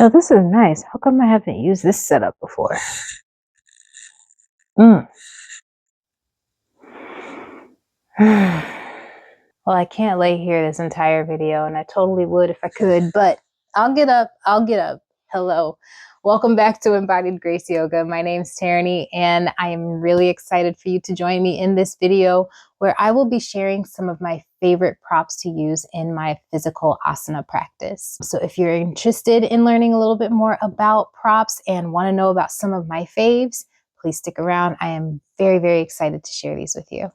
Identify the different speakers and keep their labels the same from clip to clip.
Speaker 1: Oh, this is nice. How come I haven't used this setup before? Well, I can't lay here this entire video, and I totally would if I could, but I'll get up. Hello. Welcome back to Embodied Grace Yoga. My name's Tarani, and I am really excited for you to join me in this video where I will be sharing some of my favorite props to use in my physical asana practice. So if you're interested in learning a little bit more about props and want to know about some of my faves, please stick around. I am very, very excited to share these with you.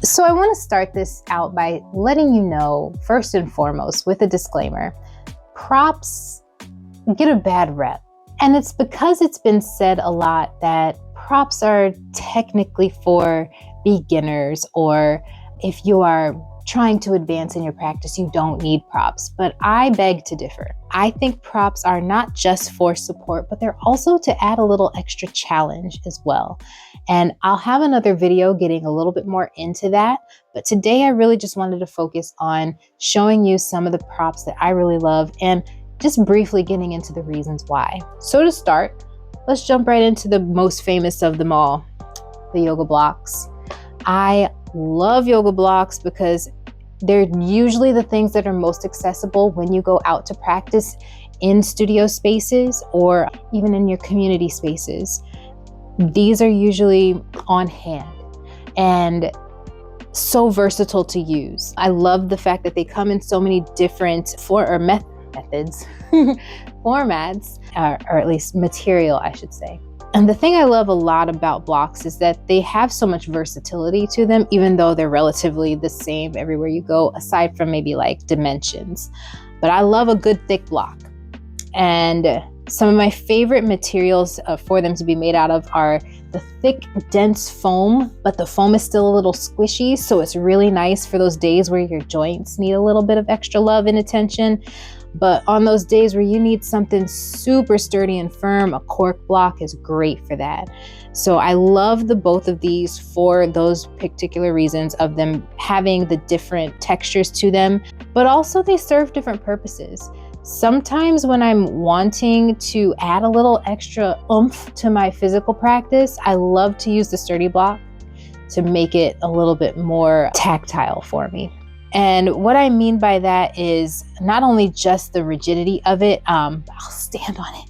Speaker 1: So I want to start this out by letting you know, first and foremost, with a disclaimer, props get a bad rep. And it's because it's been said a lot that props are technically for beginners, or if you are trying to advance in your practice, you don't need props. But I beg to differ. I think props are not just for support, but they're also to add a little extra challenge as well. And I'll have another video getting a little bit more into that. But today I really just wanted to focus on showing you some of the props that I really love and just briefly getting into the reasons why. So to start, let's jump right into the most famous of them all, the yoga blocks. I love yoga blocks because they're usually the things that are most accessible when you go out to practice in studio spaces or even in your community spaces. These are usually on hand and so versatile to use. I love the fact that they come in so many different methods, formats, or at least material, I should say. And the thing I love a lot about blocks is that they have so much versatility to them, even though they're relatively the same everywhere you go, aside from maybe like dimensions. But I love a good thick block. And some of my favorite materials for them to be made out of are the thick, dense foam, but the foam is still a little squishy, so it's really nice for those days where your joints need a little bit of extra love and attention. But on those days where you need something super sturdy and firm, a cork block is great for that. So I love the both of these for those particular reasons of them having the different textures to them, but also they serve different purposes. Sometimes when I'm wanting to add a little extra oomph to my physical practice, I love to use the sturdy block to make it a little bit more tactile for me. And what I mean by that is not only just the rigidity of it, I'll stand on it.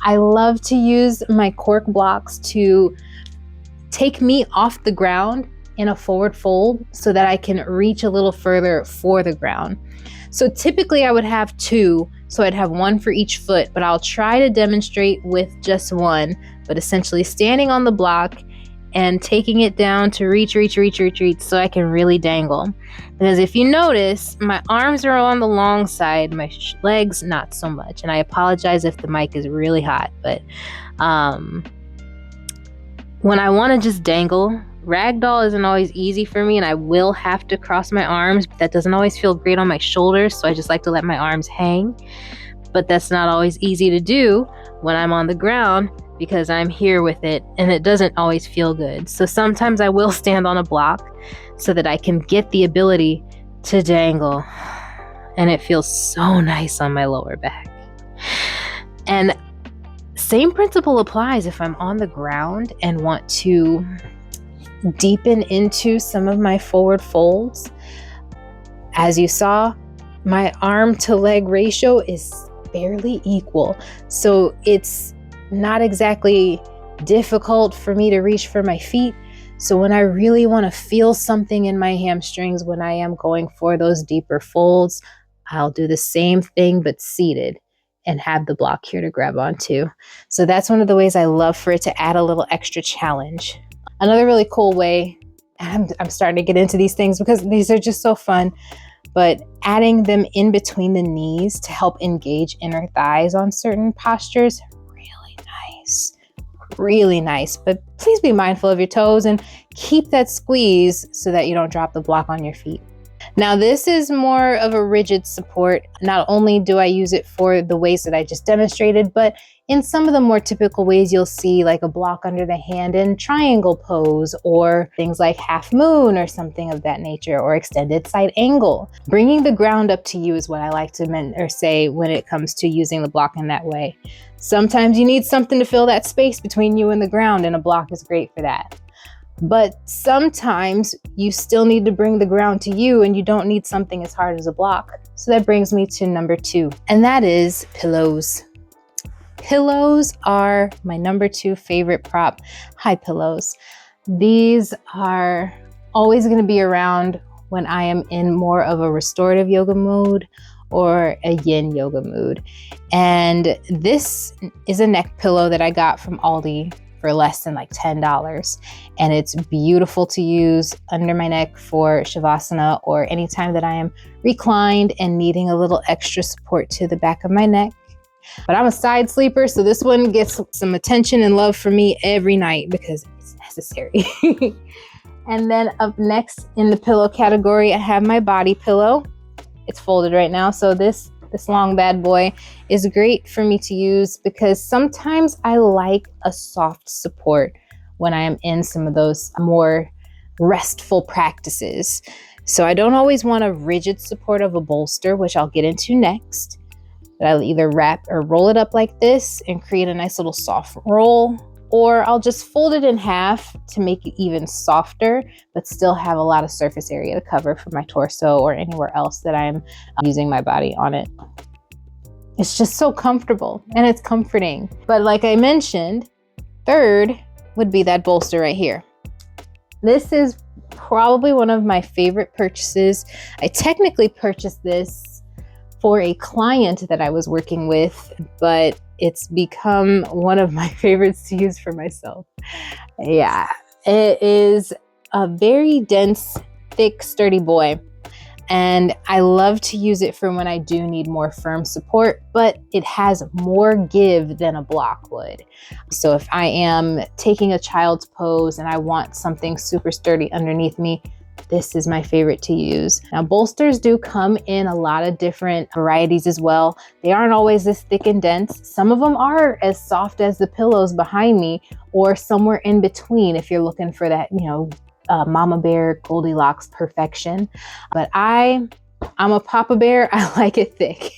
Speaker 1: I love to use my cork blocks to take me off the ground in a forward fold so that I can reach a little further for the ground. So typically I would have two, so I'd have one for each foot, but I'll try to demonstrate with just one, but essentially standing on the block and taking it down to reach so I can really dangle. Because if you notice, my arms are on the long side, my legs not so much. And I apologize if the mic is really hot, but when I want to just dangle, ragdoll isn't always easy for me, and I will have to cross my arms. That doesn't always feel great on my shoulders, so I just like to let my arms hang. But that's not always easy to do when I'm on the ground, because I'm here with it and it doesn't always feel good. So sometimes I will stand on a block so that I can get the ability to dangle, and it feels so nice on my lower back. And same principle applies if I'm on the ground and want to deepen into some of my forward folds. As you saw, my arm to leg ratio is barely equal. So it's not exactly difficult for me to reach for my feet. So when I really want to feel something in my hamstrings when I am going for those deeper folds, I'll do the same thing but seated and have the block here to grab onto. So that's one of the ways I love for it to add a little extra challenge. Another really cool way, and I'm starting to get into these things because these are just so fun, but adding them in between the knees to help engage inner thighs on certain postures, really nice. But please be mindful of your toes and keep that squeeze so that you don't drop the block on your feet. Now, this is more of a rigid support. Not only do I use it for the ways that I just demonstrated, but in some of the more typical ways you'll see, like a block under the hand in triangle pose, or things like half moon or something of that nature, or extended side angle. Bringing the ground up to you is what I like to say when it comes to using the block in that way. Sometimes you need something to fill that space between you and the ground, and a block is great for that. But sometimes you still need to bring the ground to you, and you don't need something as hard as a block. So that brings me to number 2, and that is pillows. Pillows are my number 2 favorite prop. Hi, pillows. These are always going to be around when I am in more of a restorative yoga mood or a yin yoga mood. And this is a neck pillow that I got from Aldi for less than like $10. And it's beautiful to use under my neck for Shavasana, or anytime that I am reclined and needing a little extra support to the back of my neck. But I'm a side sleeper, so this one gets some attention and love from me every night because it's necessary. And then up next in the pillow category, I have my body pillow. It's folded right now, so this long bad boy is great for me to use because sometimes I like a soft support when I am in some of those more restful practices. So I don't always want a rigid support of a bolster, which I'll get into next. But I'll either wrap or roll it up like this and create a nice little soft roll, or I'll just fold it in half to make it even softer, but still have a lot of surface area to cover for my torso or anywhere else that I'm using my body on it. It's just so comfortable and it's comforting. But like I mentioned, third would be that bolster right here. This is probably one of my favorite purchases. I technically purchased this for a client that I was working with, but it's become one of my favorites to use for myself. Yeah, it is a very dense, thick, sturdy boy. And I love to use it for when I do need more firm support, but it has more give than a block would. So if I am taking a child's pose and I want something super sturdy underneath me, this is my favorite to use. Now, bolsters do come in a lot of different varieties as well. They aren't always this thick and dense. Some of them are as soft as the pillows behind me, or somewhere in between if you're looking for that, mama bear Goldilocks perfection. But I'm a papa bear. I like it thick.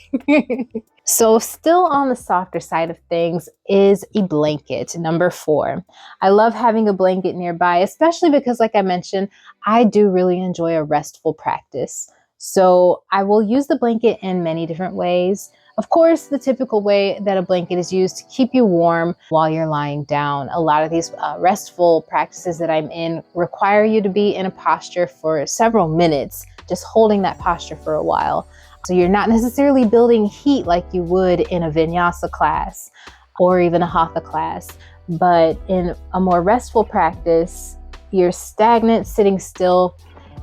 Speaker 1: So still on the softer side of things is a blanket, number 4. I love having a blanket nearby, especially because, like I mentioned, I do really enjoy a restful practice. So I will use the blanket in many different ways. Of course, the typical way that a blanket is used to keep you warm while you're lying down. A lot of these restful practices that I'm in require you to be in a posture for several minutes, just holding that posture for a while. So you're not necessarily building heat like you would in a vinyasa class or even a hatha class. But in a more restful practice, you're stagnant, sitting still,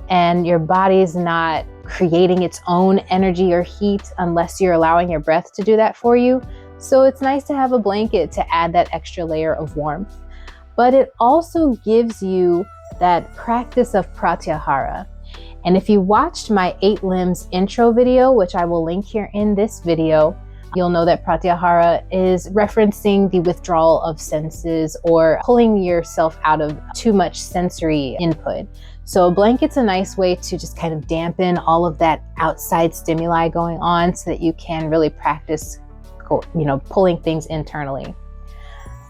Speaker 1: and your body is not creating its own energy or heat unless you're allowing your breath to do that for you. So it's nice to have a blanket to add that extra layer of warmth. But it also gives you that practice of pratyahara. And if you watched my 8 limbs intro video, which I will link here in this video, you'll know that pratyahara is referencing the withdrawal of senses or pulling yourself out of too much sensory input. So a blanket's a nice way to just kind of dampen all of that outside stimuli going on so that you can really practice, pulling things internally.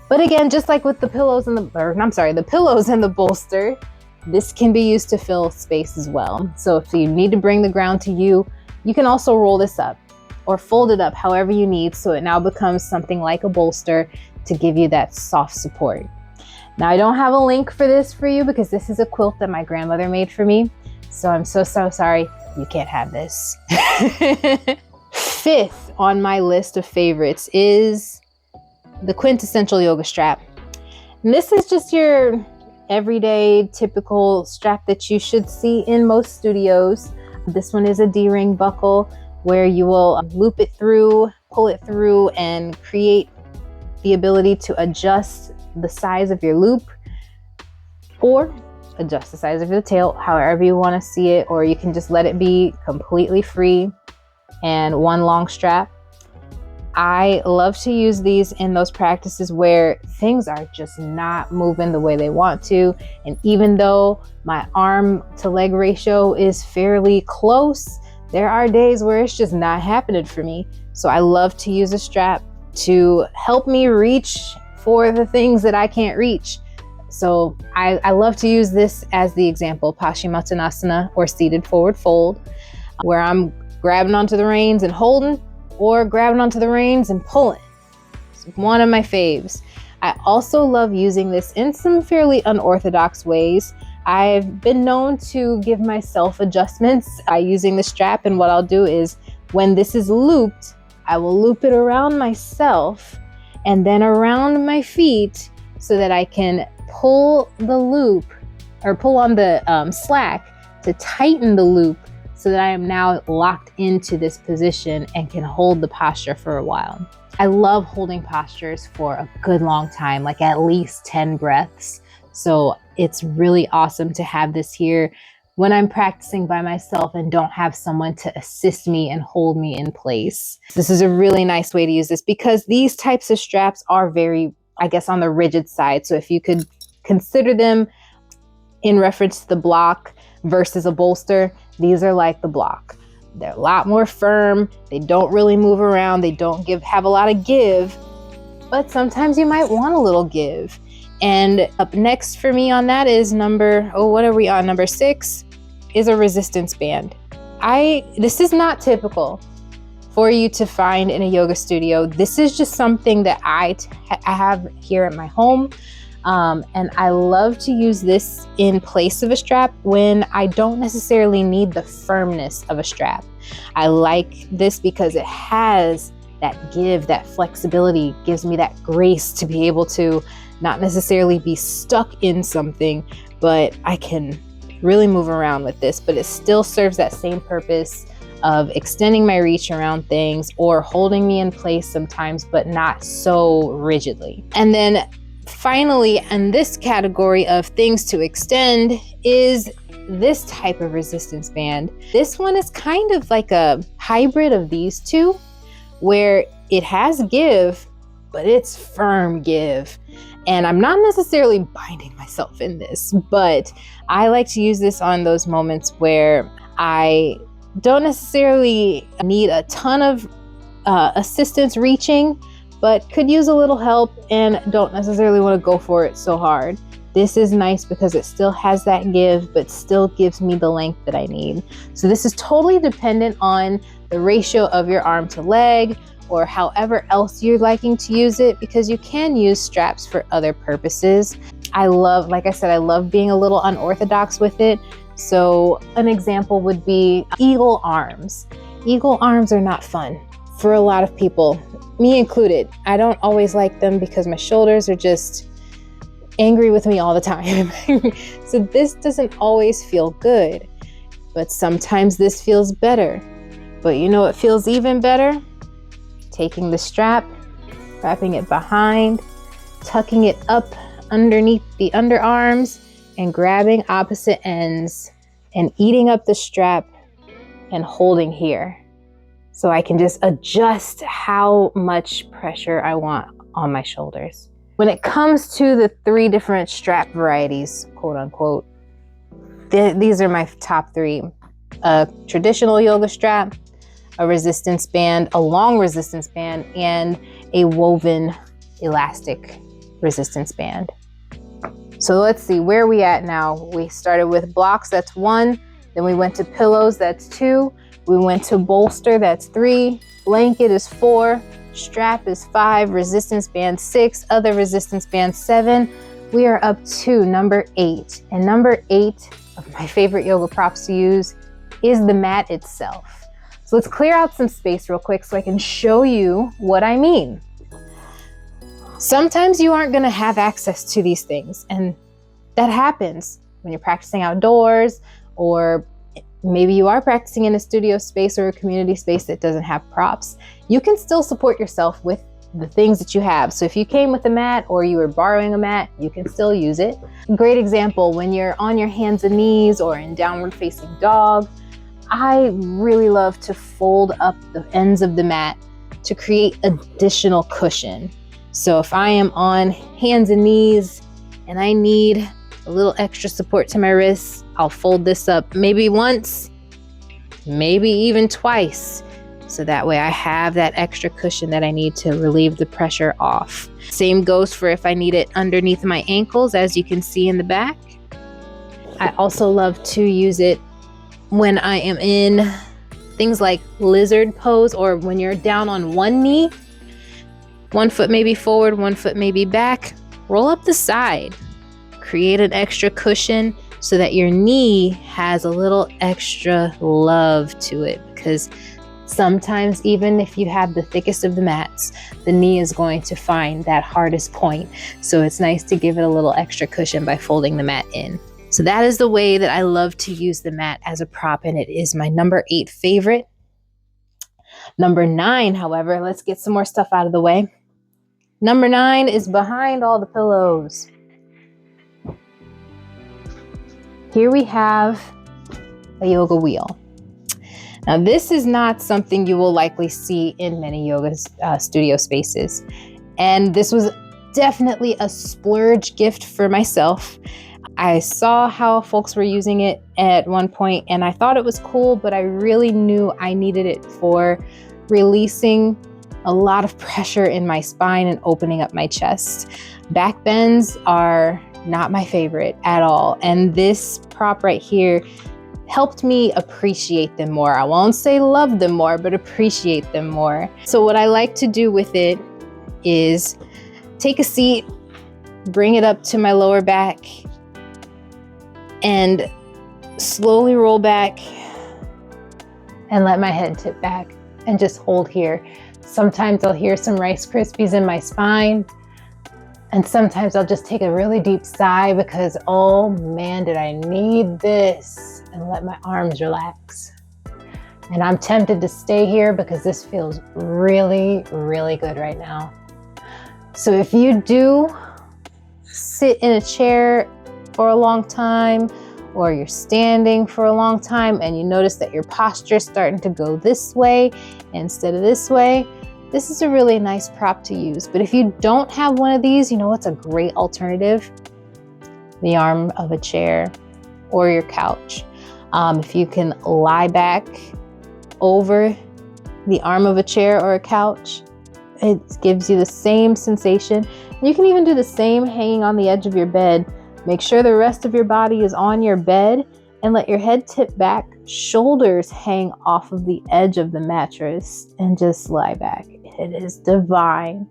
Speaker 1: But again, just like with the pillows and the pillows and the bolster, this can be used to fill space as well. So if you need to bring the ground to you, you can also roll this up or fold it up however you need, so it now becomes something like a bolster to give you that soft support. Now, I don't have a link for this for you because this is a quilt that my grandmother made for me. So I'm so sorry you can't have this. 5th on my list of favorites is the quintessential yoga strap. And this is just your everyday typical strap that you should see in most studios. This one is a D-ring buckle where you will loop it through, pull it through, and create the ability to adjust the size of your loop. Or adjust the size of the tail however you want to see it, or you can just let it be completely free and one long strap. I love to use these in those practices where things are just not moving the way they want to. And even though my arm to leg ratio is fairly close, there are days where it's just not happening for me. So I love to use a strap to help me reach for the things that I can't reach. So I love to use this as the example, Paschimottanasana, or seated forward fold, where I'm grabbing onto the reins and holding, or grabbing onto the reins and pulling. It's one of my faves. I also love using this in some fairly unorthodox ways. I've been known to give myself adjustments by using the strap, and what I'll do is when this is looped, I will loop it around myself and then around my feet so that I can pull the loop or pull on the slack to tighten the loop so that I am now locked into this position and can hold the posture for a while. I love holding postures for a good long time, like at least 10 breaths. So it's really awesome to have this here when I'm practicing by myself and don't have someone to assist me and hold me in place. This is a really nice way to use this because these types of straps are very, I guess, on the rigid side. So if you could consider them in reference to the block versus a bolster, these are like the block. They're a lot more firm. They don't really move around. They don't have a lot of give, but sometimes you might want a little give. And up next for me on that is number 6 is a resistance band. This is not typical for you to find in a yoga studio. This is just something that I have here at my home. And I love to use this in place of a strap when I don't necessarily need the firmness of a strap. I like this because it has that give, that flexibility, gives me that grace to be able to not necessarily be stuck in something, but I can really move around with this, but it still serves that same purpose of extending my reach around things or holding me in place sometimes, but not so rigidly. And then finally, in this category of things to extend is this type of resistance band. This one is kind of like a hybrid of these two, where it has give, but it's firm give. And I'm not necessarily binding myself in this, but I like to use this on those moments where I don't necessarily need a ton of assistance reaching, but could use a little help and don't necessarily want to go for it so hard. This is nice because it still has that give, but still gives me the length that I need. So this is totally dependent on the ratio of your arm to leg or however else you're liking to use it, because you can use straps for other purposes. Like I said, I love being a little unorthodox with it. So an example would be eagle arms. Eagle arms are not fun for a lot of people, me included. I don't always like them because my shoulders are just angry with me all the time. So this doesn't always feel good, but sometimes this feels better. But you know what feels even better? Taking the strap, wrapping it behind, tucking it up underneath the underarms, and grabbing opposite ends and eating up the strap and holding here. So I can just adjust how much pressure I want on my shoulders. When it comes to the 3 different strap varieties, quote unquote, these are my top 3. A traditional yoga strap, a resistance band, a long resistance band, and a woven elastic resistance band. So let's see, where are we at now? We started with blocks, that's 1. Then we went to pillows, that's 2. We went to bolster, that's 3. Blanket is 4. Strap is 5. Resistance band 6. Other resistance band 7. We are up to number 8. And number 8 of my favorite yoga props to use is the mat itself. So let's clear out some space real quick so I can show you what I mean. Sometimes you aren't going to have access to these things, and that happens when you're practicing outdoors, or maybe you are practicing in a studio space or a community space that doesn't have props. You can still support yourself with the things that you have. So if you came with a mat or you were borrowing a mat, you can still use it. Great example, when you're on your hands and knees or in downward facing dog, I really love to fold up the ends of the mat to create additional cushion. So if I am on hands and knees and I need a little extra support to my wrists, I'll fold this up maybe once, maybe even twice. So that way I have that extra cushion that I need to relieve the pressure off. Same goes for if I need it underneath my ankles, as you can see in the back. I also love to use it when I am in things like lizard pose, or when you're down on one knee, one foot maybe forward, one foot maybe back, roll up the side, create an extra cushion so that your knee has a little extra love to it, because sometimes even if you have the thickest of the mats, the knee is going to find that hardest point. So it's nice to give it a little extra cushion by folding the mat in. So that is the way that I love to use the mat as a prop, and it is my number 8 favorite. Number 9, however, let's get some more stuff out of the way. Number 9 is behind all the pillows. Here we have a yoga wheel. Now, this is not something you will likely see in many yoga studio spaces. And this was definitely a splurge gift for myself. I saw how folks were using it at one point and I thought it was cool, but I really knew I needed it for releasing a lot of pressure in my spine and opening up my chest. Back bends are not my favorite at all. And this prop right here helped me appreciate them more. I won't say love them more, but appreciate them more. So what I like to do with it is take a seat, bring it up to my lower back, and slowly roll back and let my head tip back and just hold here. Sometimes I'll hear some Rice Krispies in my spine, and sometimes I'll just take a really deep sigh because, oh man, did I need this, and let my arms relax. And I'm tempted to stay here because this feels really, really good right now. So if you do sit in a chair for a long time, or you're standing for a long time and you notice that your posture is starting to go this way instead of this way, this is a really nice prop to use. But if you don't have one of these, you know what's a great alternative? The arm of a chair or your couch. If you can lie back over the arm of a chair or a couch, it gives you the same sensation. You can even do the same hanging on the edge of your bed. Make sure the rest of your body is on your bed and let your head tip back, shoulders hang off of the edge of the mattress, and just lie back. It is divine.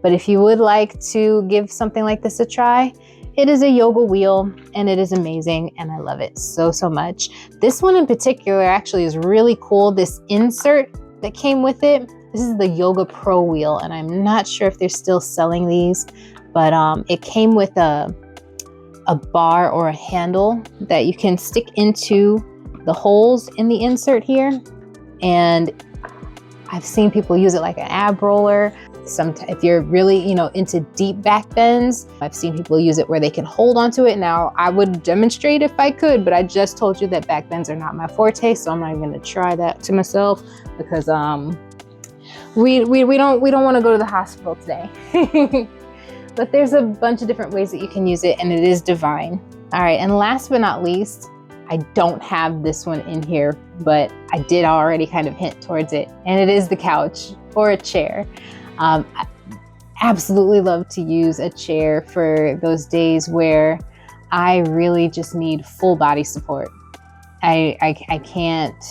Speaker 1: But if you would like to give something like this a try, it is a yoga wheel and it is amazing and I love it so, so much. This one in particular actually is really cool. This insert that came with it, this is the Yoga Pro wheel, and I'm not sure if they're still selling these, but it came with a bar or a handle that you can stick into the holes in the insert here. And I've seen people use it like an ab roller. If you're really, into deep back bends, I've seen people use it where they can hold onto it. Now, I would demonstrate if I could, but I just told you that back bends are not my forte, so I'm not even gonna try that to myself because we don't want to go to the hospital today. But there's a bunch of different ways that you can use it, and it is divine. All right, and last but not least, I don't have this one in here, but I did already kind of hint towards it, and it is the couch or a chair. I absolutely love to use a chair for those days where I really just need full body support. I can't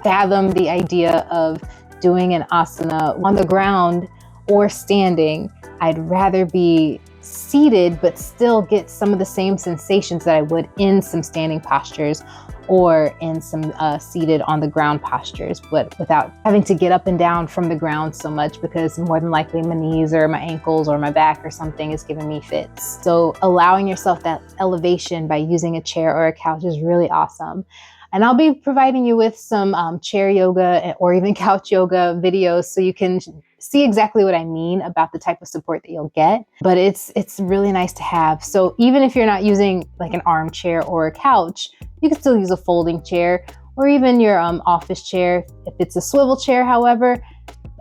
Speaker 1: fathom the idea of doing an asana on the ground or standing. I'd rather be seated, but still get some of the same sensations that I would in some standing postures, or in some seated on the ground postures, but without having to get up and down from the ground so much, because more than likely my knees or my ankles or my back or something is giving me fits. So allowing yourself that elevation by using a chair or a couch is really awesome. And I'll be providing you with some chair yoga or even couch yoga videos so you can see exactly what I mean about the type of support that you'll get. But it's really nice to have. So even if you're not using like an armchair or a couch, you can still use a folding chair or even your office chair. If it's a swivel chair, however,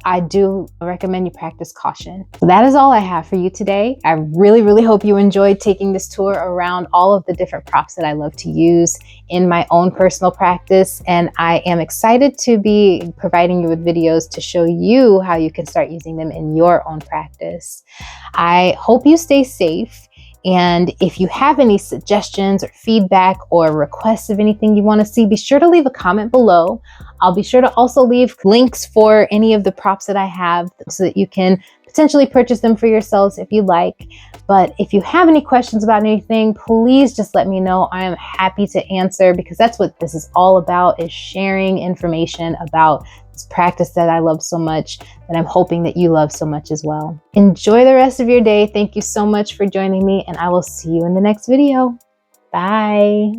Speaker 1: I do recommend you practice caution. So that is all I have for you today. I really, really hope you enjoyed taking this tour around all of the different props that I love to use in my own personal practice. And I am excited to be providing you with videos to show you how you can start using them in your own practice. I hope you stay safe. And if you have any suggestions or feedback or requests of anything you want to see, be sure to leave a comment below. I'll be sure to also leave links for any of the props that I have so that you can potentially purchase them for yourselves if you like. But if you have any questions about anything, please just let me know. I am happy to answer, because that's what this is all about, is sharing information about this practice that I love so much, that I'm hoping that you love so much as well. Enjoy the rest of your day. Thank you so much for joining me, and I will see you in the next video. Bye.